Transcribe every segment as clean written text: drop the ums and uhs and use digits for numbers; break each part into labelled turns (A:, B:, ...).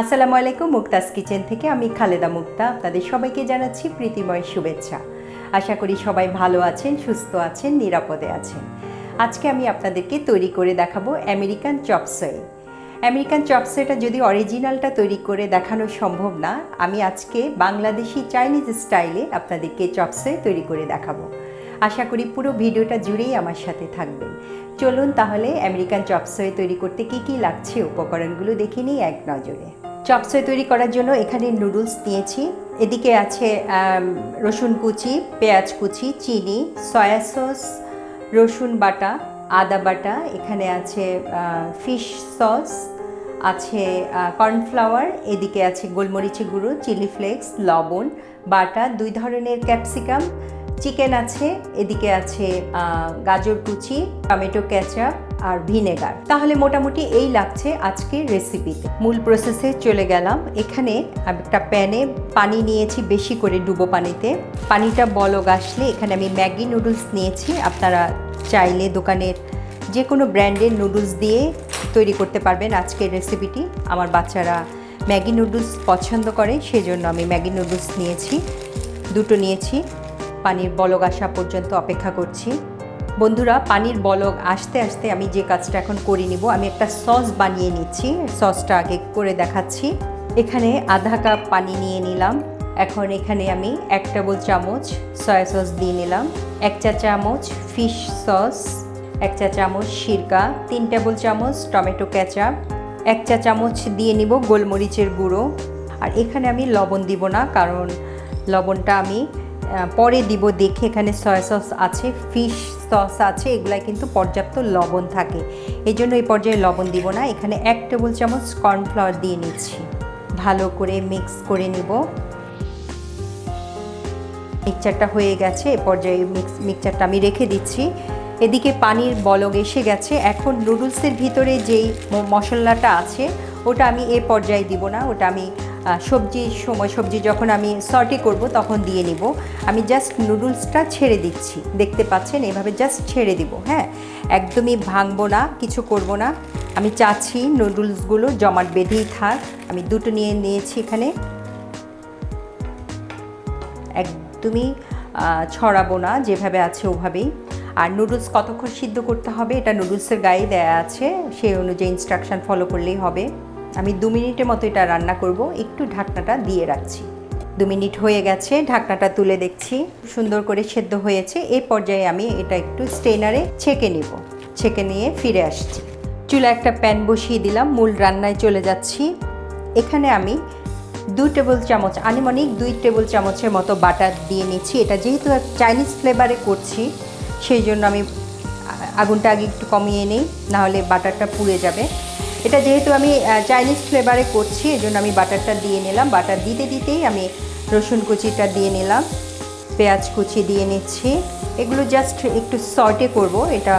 A: আসসালামু আলাইকুম। মুক্তাস কিচেন থেকে আমি খালেদা মুক্তা আপনাদের সবাইকে জানাচ্ছি প্রীতিময় শুভেচ্ছা। আশা করি সবাই ভালো আছেন, সুস্থ আছেন, নিরাপদে আছেন। আজকে আমি আপনাদেরকে তৈরি করে দেখাবো আমেরিকান চপসই। আমেরিকান চপসইটা যদি অরিজিনালটা তৈরি করে দেখানো সম্ভব না, আমি আজকে বাংলাদেশি চাইনিজ স্টাইলে আপনাদেরকে চপসই তৈরি করে দেখাবো। আশা করি পুরো ভিডিওটা জুড়েই আমার সাথে থাকবেন। চলুন তাহলে আমেরিকান চপসই তৈরি করতে কি কি লাগছে উপকরণগুলো দেখে নিই এক নজরে। চপসই তৈরি করার জন্য এখানে নুডলস নিয়েছি, এদিকে আছে রসুন কুচি, পেঁয়াজ কুচি, চিনি, সয়া সস, রসুন বাটা, আদা বাটা, এখানে আছে ফিশ সস, আছে কর্নফ্লাওয়ার, এদিকে আছে গোলমরিচের গুঁড়ো, চিলি ফ্লেক্স, লবণ বাটা, 2 ধরনের ক্যাপসিকাম, চিকেন আছে, এদিকে আছে গাজর কুচি, টমেটো কেচাপ আর ভিনেগার। তাহলে মোটামুটি এই লাগছে আজকের রেসিপিতে। মূল প্রসেসে চলে গেলাম। এখানে একটা প্যানে পানি নিয়েছি, বেশি করে ডুবো পানিতে। পানিটা বলক আসলে এখানে আমি ম্যাগি নুডলস নিয়েছি। আপনারা চাইলে দোকানের যে কোনো ব্র্যান্ডের নুডলস দিয়ে তৈরি করতে পারবেন আজকের রেসিপিটি। আমার বাচ্চারা ম্যাগি নুডলস পছন্দ করে, সেজন্য আমি ম্যাগি নুডলস নিয়েছি, 2টো নিয়েছি। পানির বলক আসা পর্যন্ত অপেক্ষা করছি। বন্ধুরা, পানির বলক আসতে আসতে আমি যে কাজটা এখন করে নিব, আমি একটা সস বানিয়ে নিচ্ছি। সসটা আগে করে দেখাচ্ছি। এখানে আধা কাপ পানি নিয়ে নিলাম। এখন এখানে আমি 1 টেবিল চামচ সয়া সস দিয়ে নিলাম, 1 চা চামচ ফিশ সস, 1 চা চামচ সিরকা, 3 টেবিল চামচ টমেটো কেচাপ, 1 চা চামচ দিয়ে নিব গোলমরিচের গুঁড়ো। আর এখানে আমি লবণ দিব না, কারণ লবণটা আমি পরে দিব দেখে। এখানে সয়া সস আছে, ফিশ সস আছে, এগুলায় কিন্তু পর্যাপ্ত লবণ থাকে, এই জন্য এই পর্যায়ে লবণ দিব না। এখানে 1 টেবিল চামচ কর্নফ্লাওয়ার দিয়ে নিচ্ছি, ভালো করে মিক্স করে নিব। মিক্সচারটা হয়ে গেছে, এই পর্যায়ে মিক্সচারটা আমি রেখে দিচ্ছি। এদিকে পানির বলক এসে গেছে। এখন নুডলসের ভিতরে যেই মশলাটা আছে ওটা আমি এ পর্যায়ে দিব না, ওটা আমি সবজি যখন আমি সর্টি করব তখন দিয়ে নিব। আমি জাস্ট নুডলসটা ছেড়ে দিচ্ছি, দেখতে পাচ্ছেন, এভাবে জাস্ট ছেড়ে দিব। হ্যাঁ, একদমই ভাঙবো না, কিছু করব না। আমি চাচ্ছি নুডলসগুলো জমাট বেঁধেই থাক। আমি 2টো নিয়ে নিয়েছি এখানে, একদমই ছড়াবো না, যেভাবে আছে ওভাবেই। আর নুডলস কতক্ষণ সিদ্ধ করতে হবে এটা নুডলসের গায়ে দেয়া আছে, সেই অনুযায়ী ইনস্ট্রাকশন ফলো করলেই হবে। আমি 2 মিনিটের মতো এটা রান্না করব, একটু ঢাকনাটা দিয়ে রাখছি। 2 মিনিট হয়ে গেছে, ঢাকনাটা তুলে দেখছি সুন্দর করে সেদ্ধ হয়েছে। এই পর্যায়ে আমি এটা একটু স্ট্রেনারে ছেঁকে নিব, ছেঁকে নিয়ে ফিরে আসছি। চুলা একটা প্যান বসিয়ে দিলাম, মূল রান্নায় চলে যাচ্ছি। এখানে আমি 2 টেবিল চামচ, আনুমানিক 2 টেবিল চামচের মতো বাটার দিয়ে নিচ্ছি। এটা যেহেতু চাইনিজ ফ্লেভারে করছি, সেই জন্য আমি আগুনটা আগে একটু কমিয়ে নিই, নাহলে বাটারটা পুড়ে যাবে। এটা যেহেতু আমি চাইনিজ ফ্লেভারে করছি, এই জন্য আমি বাটারটা দিয়ে নিলাম। বাটার দিতে দিতেই আমি রসুন কুচিটা দিয়ে নিলাম, পেঁয়াজ কুচি দিয়ে নিচ্ছি। এগুলো জাস্ট একটু সর্টে করব, এটা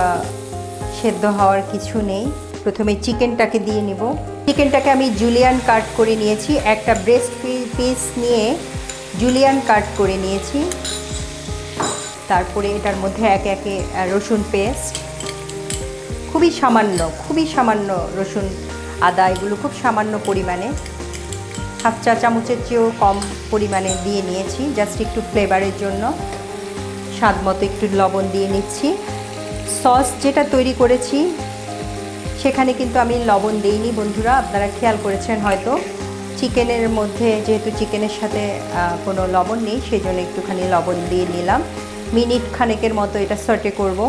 A: সেদ্ধ হওয়ার কিছু নেই। প্রথমে চিকেনটাকে দিয়ে নিব। চিকেনটাকে আমি জুলিয়ান কাট করে নিয়েছি, একটা ব্রেস্ট পিস নিয়ে জুলিয়ান কাট করে নিয়েছি। তারপরে এটার মধ্যে একে একে রসুন পেস্ট, খুবই সামান্য রসুন, আদা, এগুলো খুব সামান্য পরিমাণে, 1/2 চা চামচের চেয়েও কম পরিমাণে দিয়ে নিয়েছি, জাস্ট একটু ফ্লেভারের জন্য। স্বাদ মতো একটু লবণ দিয়ে নিচ্ছি। সস যেটা তৈরি করেছি সেখানে কিন্তু আমি লবণ দেইনি বন্ধুরা, আপনারা খেয়াল করেছেন হয়তো। চিকেনের মধ্যে যেহেতু চিকেনের সাথে কোনো লবণ নেই, সেই জন্য একটুখানি লবণ দিয়ে নিলাম। মিনিট খানেকের মতো এটা সর্টে করব।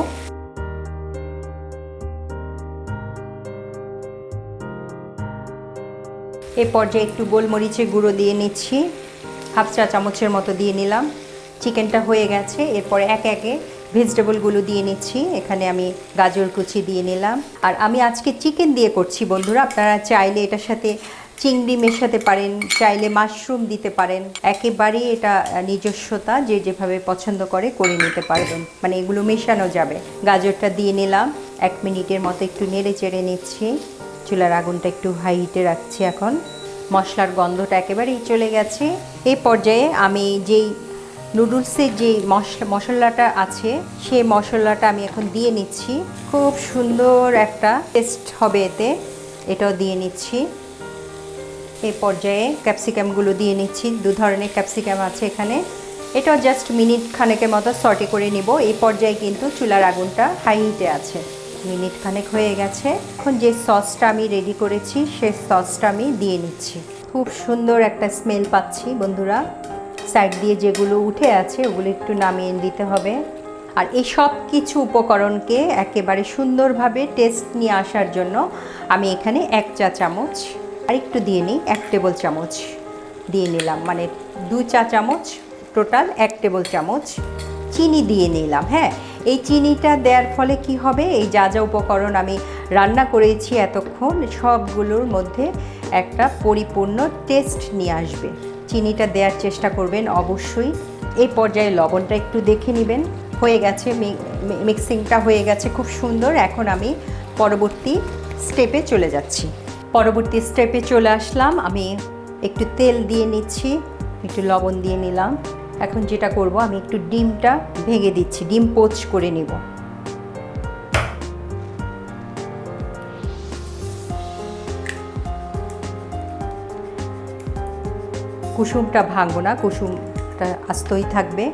A: এই পর্যায়ে একটু গোলমরিচের গুঁড়ো দিয়ে নিচ্ছি, 1/2 চা চামচের মতো দিয়ে নিলাম। চিকেনটা হয়ে গেছে, এরপরে একে একে ভেজিটেবলগুলো দিয়ে নিচ্ছি। এখানে আমি গাজর কুচি দিয়ে নিলাম। আর আমি আজকে চিকেন দিয়ে করছি বন্ধুরা, আপনারা চাইলে এটার সাথে চিংড়ি মেশাতে পারেন, চাইলে মাশরুম দিতে পারেন, একেবারেই এটা নিজস্বতা, যে যেভাবে পছন্দ করে নিতে পারবেন, মানে এগুলো মেশানো যাবে। গাজরটা দিয়ে নিলাম, 1 মিনিটের মতো একটু নেড়ে চেড়ে নিচ্ছি। চুলার আগুনটা একটু হাই হিটে রাখছি। এখন মশলার গন্ধটা একেবারেই চলে গেছে। এই পর্যায়ে আমি যেই নুডলসের যে মশলাটা আছে সেই মশলাটা আমি এখন দিয়ে নিচ্ছি। খুব সুন্দর একটা টেস্ট হবে এতে, এটাও দিয়ে নিচ্ছি। এই পর্যায়ে ক্যাপসিকামগুলো দিয়ে নিচ্ছি। 2 ধরনের ক্যাপসিকাম আছে এখানে। এটাও জাস্ট মিনিট খানেকের মতো সটে করে নিব। এই পর্যায়ে কিন্তু চুলার আগুনটা হাই হিটে আছে। মিনিট খানেক হয়ে গেছে। এখন যে সসটা আমি রেডি করেছি সেই সসটা আমি দিয়ে নিচ্ছি। খুব সুন্দর একটা স্মেল পাচ্ছি বন্ধুরা। সাইড দিয়ে যেগুলো উঠে আছে ওগুলো একটু নামিয়ে দিতে হবে। আর এই সব কিছু উপকরণকে একেবারে সুন্দরভাবে টেস্ট নিয়ে আসার জন্য আমি এখানে 1 চা চামচ আর একটু দিয়ে নিই, 1 টেবিল চামচ দিয়ে নিলাম, মানে 2 চা চামচ, টোটাল 1 টেবিল চামচ চিনি দিয়ে নিলাম। হ্যাঁ, এই চিনিটা দেওয়ার ফলে কি হবে, এই যা যা উপকরণ আমি রান্না করেছি এতক্ষণ সবগুলোর মধ্যে একটা পরিপূর্ণ টেস্ট নিয়ে আসবে। চিনিটা দেওয়ার চেষ্টা করবেন অবশ্যই। এই পর্যায়ে লবণটা একটু দেখে নেবেন। হয়ে গেছে, মিক্সিংটা হয়ে গেছে খুব সুন্দর। এখন আমি পরবর্তী স্টেপে চলে যাচ্ছি। পরবর্তী স্টেপে চলে আসলাম। আমি একটু তেল দিয়ে নিচ্ছি, একটু লবণ দিয়ে নিলাম। এখন যেটা করব, আমি একটু ডিমটা ভেঙে দিচ্ছি, ডিম পোচ করে নিব। কুসুমটা ভাঙবো না, কুসুমটা আস্তই থাকবে।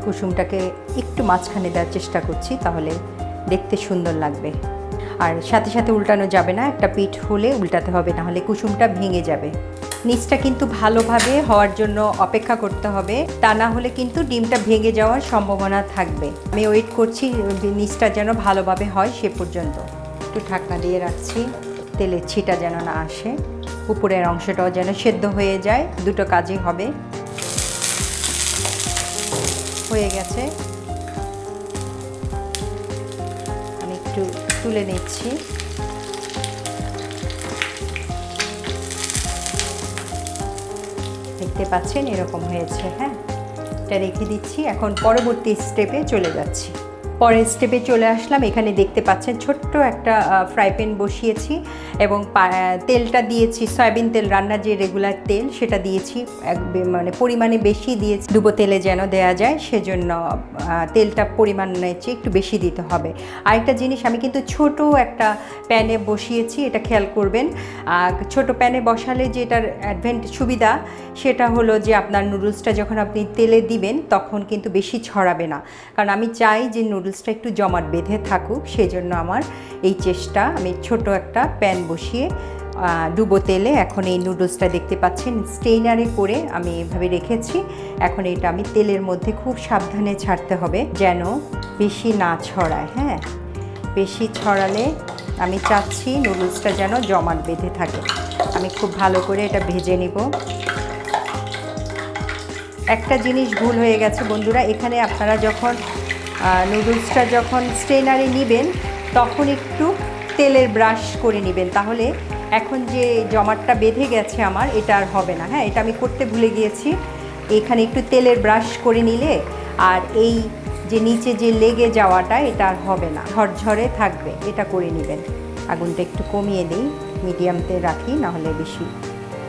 A: কুসুমটাকে একটু মাঝখানে দেওয়ার চেষ্টা করছি, তাহলে দেখতে সুন্দর লাগবে। আর সাথে সাথে উল্টানো যাবে না, একটা পিঠ হলে উল্টাতে হবে, না হলে কুসুমটা ভেঙে যাবে। নিচটা কিন্তু ভালোভাবে হওয়ার জন্য অপেক্ষা করতে হবে, তা না হলে কিন্তু ডিমটা ভেঙে যাওয়ার সম্ভাবনা থাকবে। আমি ওয়েট করছি নিচটা যেন ভালোভাবে হয় সে পর্যন্ত। একটু ঢাকনা দিয়ে রাখছি, তেলের ছিটা যেন না আসে, উপরের অংশটাও যেন সেদ্ধ হয়ে যায়, দুটো কাজই হবে। হয়ে গেছে, আমি একটু তুলে নিচ্ছি। দেখতে পাচ্ছেন এরকম হয়েছে। হ্যাঁ, এটা রেখে দিচ্ছি। এখন পরবর্তী স্টেপে চলে যাচ্ছি। পরের স্টেপে চলে আসলাম। এখানে দেখতে পাচ্ছেন ছোট্ট একটা ফ্রাই প্যান বসিয়েছি এবং তেলটা দিয়েছি সয়াবিন তেল, রান্নার যে রেগুলার তেল সেটা দিয়েছি, মানে পরিমাণে বেশি দিয়েছি। ডুবো তেলে যেন দেয়া যায় সেজন্য তেলটা পরিমাণের চেয়ে একটু বেশি দিতে হবে। আরেকটা জিনিস, আমি কিন্তু ছোট একটা প্যানে বসিয়েছি, এটা খেয়াল করবেন। ছোট প্যানে বসালে যেটার সুবিধা সেটা হলো যে আপনার নুডলসটা যখন আপনি তেলে দিবেন তখন কিন্তু বেশি ছড়াবে না, কারণ আমি চাই যে নুডলসটা একটু জমাট বেঁধে থাকুক। সেজন্য আমার এই চেষ্টা। আমি ছোট একটা প্যান বসিয়ে ডুবো তেলে এখন এই নুডলসটা দেখতে পাচ্ছেন স্টেইনারে করে আমি এভাবে রেখেছি। এখন এটা আমি তেলের মধ্যে খুব সাবধানে ছাড়তে হবে যেন বেশি না ছড়ায়। হ্যাঁ, বেশি ছড়ালে আমি চাচ্ছি নুডলসটা যেন জমাট বেঁধে থাকে। আমি খুব ভালো করে এটা ভেজে নিব। একটা জিনিস ভুল হয়ে গেছে বন্ধুরা, এখানে আপনারা যখন নুডলসটা যখন স্ট্রেনারে নেবেন তখন একটু তেলের ব্রাশ করে নেবেন, তাহলে এখন যে জমাটটা বেঁধে গেছে আমার এটা আর হবে না। হ্যাঁ, এটা আমি করতে ভুলে গিয়েছি। এখানে একটু তেলের ব্রাশ করে নিলে আর এই যে নিচে যে লেগে যাওয়াটা এটা আর হবে না, ঝরঝরে থাকবে। এটা করে নেবেন। আগুনটা একটু কমিয়ে দিই, মিডিয়ামতে রাখি, নাহলে বেশি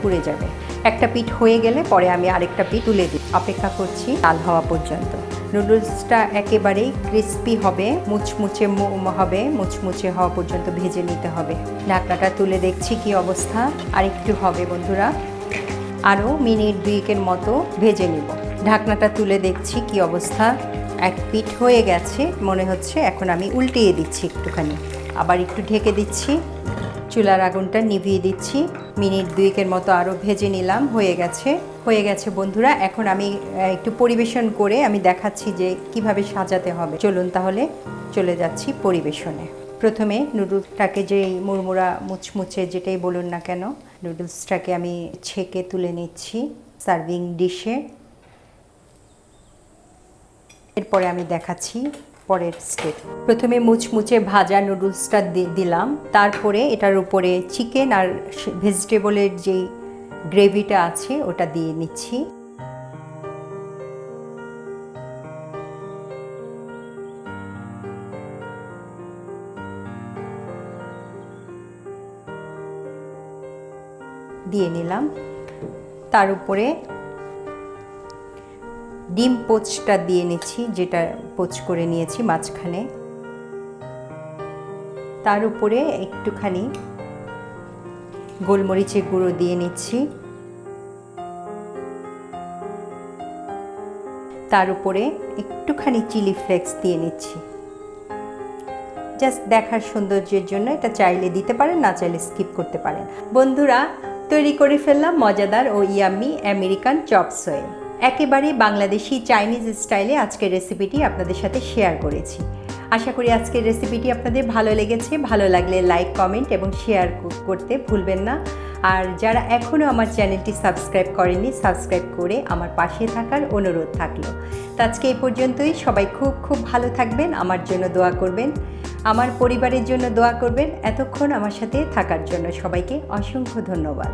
A: পুড়ে যাবে। একটা পিঠ হয়ে গেলে পরে আমি আরেকটা পিঠ তুলে দিই। অপেক্ষা করছি লাল হওয়া পর্যন্ত। নুডলসটা একেবারেই ক্রিস্পি হবে, মুচমুচে হবে, মুচমুচে হওয়া পর্যন্ত ভেজে নিতে হবে। ঢাকনাটা তুলে দেখছি কি অবস্থা। আরেকটু হবে বন্ধুরা, আরও মিনিট 2 মতো ভেজে নিব। ঢাকনাটা তুলে দেখছি কি অবস্থা। এক পিঠ হয়ে গেছে মনে হচ্ছে। এখন আমি উল্টিয়ে দিচ্ছি একটুখানি, আবার একটু ঢেকে দিচ্ছি। চুলার আগুনটা নিভিয়ে দিচ্ছি। মিনিট 2 মতো আরও ভেজে নিলাম। হয়ে গেছে বন্ধুরা। এখন আমি একটু পরিবেশন করে আমি দেখাচ্ছি যে কিভাবে সাজাতে হবে। চলুন তাহলে চলে যাচ্ছি পরিবেশনে। প্রথমে নুডলসটাকে যেই মুড়মুড়া মুচমুচে যেটাই বলুন না কেন, নুডলসটাকে আমি ছেঁকে তুলে নিচ্ছি সার্ভিং ডিশে। এরপরে আমি দেখাচ্ছি পরের স্টেপ। প্রথমে মুচমুচে ভাজা নুডলসটা দিলাম, তারপরে এটার উপরে চিকেন আর ভেজিটেবলের যেই গ্রেভিটা আছে ওটা দিয়ে নিচ্ছি। দিয়ে নিলাম। তার উপরে ডিম পোচটা দিয়ে নিচ্ছি, যেটা পোচ করে নিয়েছি মাঝখানে। তার উপরে একটুখানি গোলমরিচের গুঁড়ো দিয়ে নিচ্ছি। তার উপরে একটুখানি চিলি ফ্লেক্স দিয়ে নিচ্ছি, জাস্ট দেখার সৌন্দর্যের জন্য। এটা চাইলে দিতে পারেন, না চাইলে স্কিপ করতে পারেন। বন্ধুরা, তৈরি করে ফেললাম মজাদার ও ইয়াম্মি আমেরিকান চপসয়ে। একেবারে বাংলাদেশি চাইনিজ স্টাইলে আজকের রেসিপিটি আপনাদের সাথে শেয়ার করেছি। আশা করি আজকের রেসিপিটি আপনাদের ভালো লেগেছে। ভালো লাগলে লাইক, কমেন্ট এবং শেয়ার করতে ভুলবেন না। আর যারা এখনও আমার চ্যানেলটি সাবস্ক্রাইব করেননি, সাবস্ক্রাইব করে আমার পাশে থাকার অনুরোধ থাকলো। তো আজকে এই পর্যন্তই। সবাই খুব খুব ভালো থাকবেন, আমার জন্য দোয়া করবেন, আমার পরিবারের জন্য দোয়া করবেন। এতক্ষণ আমার সাথে থাকার জন্য সবাইকে অসংখ্য ধন্যবাদ।